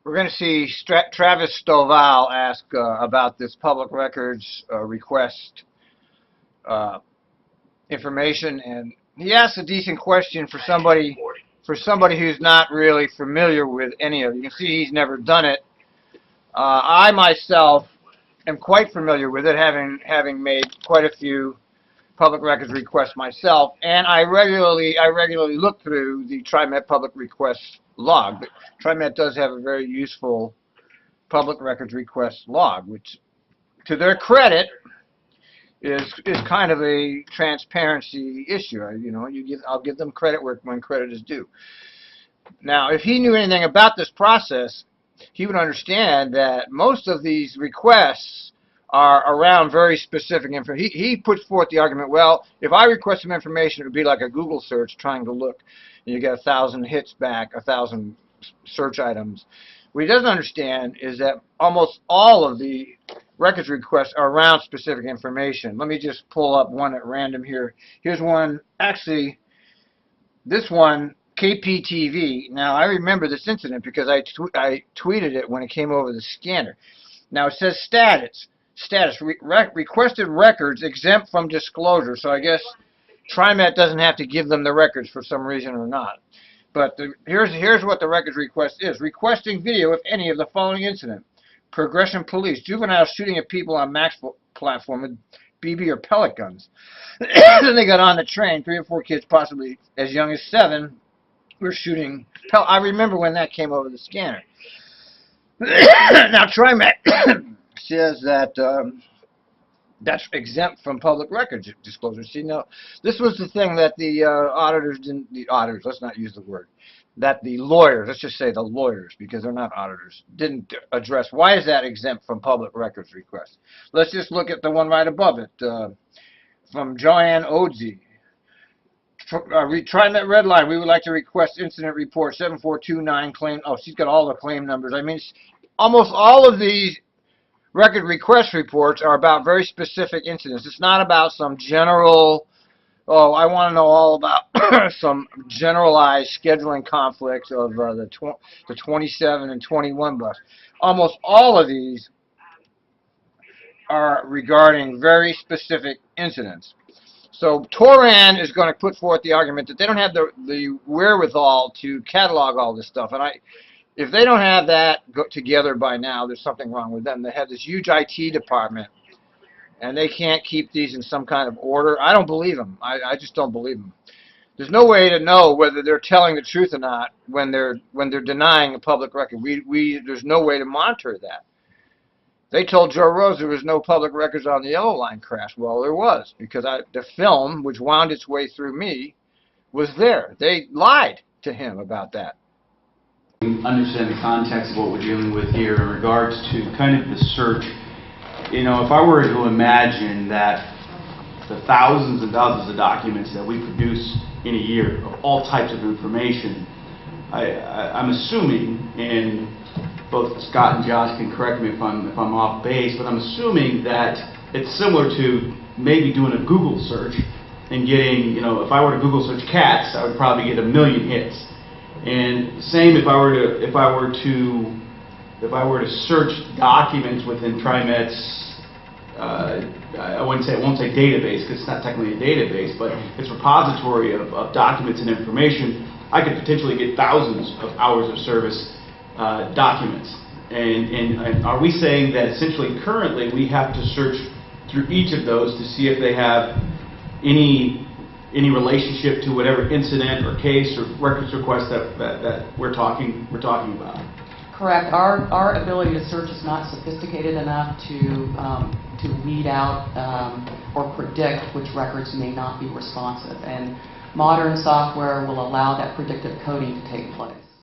We're going to see Travis Stovall ask about this public records request information, and he asks a decent question for somebody who's not really familiar with any of it. You can see he's never done it. I myself am quite familiar with it, having made quite a few public records requests myself, and I regularly look through the TriMet public requests log. But TriMet does have a very useful public records request log, which, to their credit, is kind of a transparency issue. I'll give them credit when credit is due. Now, if he knew anything about this process, he would understand that most of these requests are around very specific information. He puts forth the argument, well, if I request some information, it would be like a Google search trying to look, and you get 1,000 hits back, 1,000 search items. What he doesn't understand is that almost all of the records requests are around specific information. Let me just pull up one at random here. Here's one, actually, this one, KPTV. Now, I remember this incident because I tweeted it when it came over the scanner. Now, it says status, requested records exempt from disclosure. So I guess TriMet doesn't have to give them the records for some reason or not. But here's what the records request is. Requesting video of any of the following incident. Progression police, juveniles shooting at people on Max platform with BB or pellet guns. Then they got on the train, 3 or 4 kids, possibly as young as 7, were shooting. I remember when that came over the scanner. Now TriMet says that that's exempt from public records disclosure. See, now, this was the thing that the auditors didn't, let's not use the word, that the lawyers, let's just say the lawyers, because they're not auditors, didn't address. Why is that exempt from public records requests? Let's just look at the one right above it, from Joanne Odsey. TriMet red line, we would like to request incident report 7429 claim. Oh, she's got all the claim numbers. I mean, almost all of these record request reports are about very specific incidents. It's not about some general, oh, I want to know all about some generalized scheduling conflicts of the 27 and 21 bus. Almost all of these are regarding very specific incidents. So Toran is going to put forth the argument that they don't have the wherewithal to catalog all this stuff. And if they don't have that together by now, there's something wrong with them. They have this huge IT department, and they can't keep these in some kind of order. I don't believe them. I just don't believe them. There's no way to know whether they're telling the truth or not when they're denying a public record. There's no way to monitor that. They told Joe Rose there was no public records on the Yellow Line crash. Well, there was, because the film, which wound its way through me, was there. They lied to him about that. Understand the context of what we're dealing with here in regards to kind of the search. You know, if I were to imagine that the thousands and thousands of documents that we produce in a year of all types of information, I'm assuming, and both Scott and Josh can correct me if I'm off base, but I'm assuming that it's similar to maybe doing a Google search and getting, you know, if I were to Google search cats, I would probably get 1 million hits. And same if I were to search documents within TriMet's, I won't say database, because it's not technically a database, but its repository of documents and information, I could potentially get thousands of hours of service documents. And are we saying that essentially currently we have to search through each of those to see if they have any relationship to whatever incident or case or records request that we're talking about? Correct. Our ability to search is not sophisticated enough to weed out or predict which records may not be responsive. And modern software will allow that predictive coding to take place.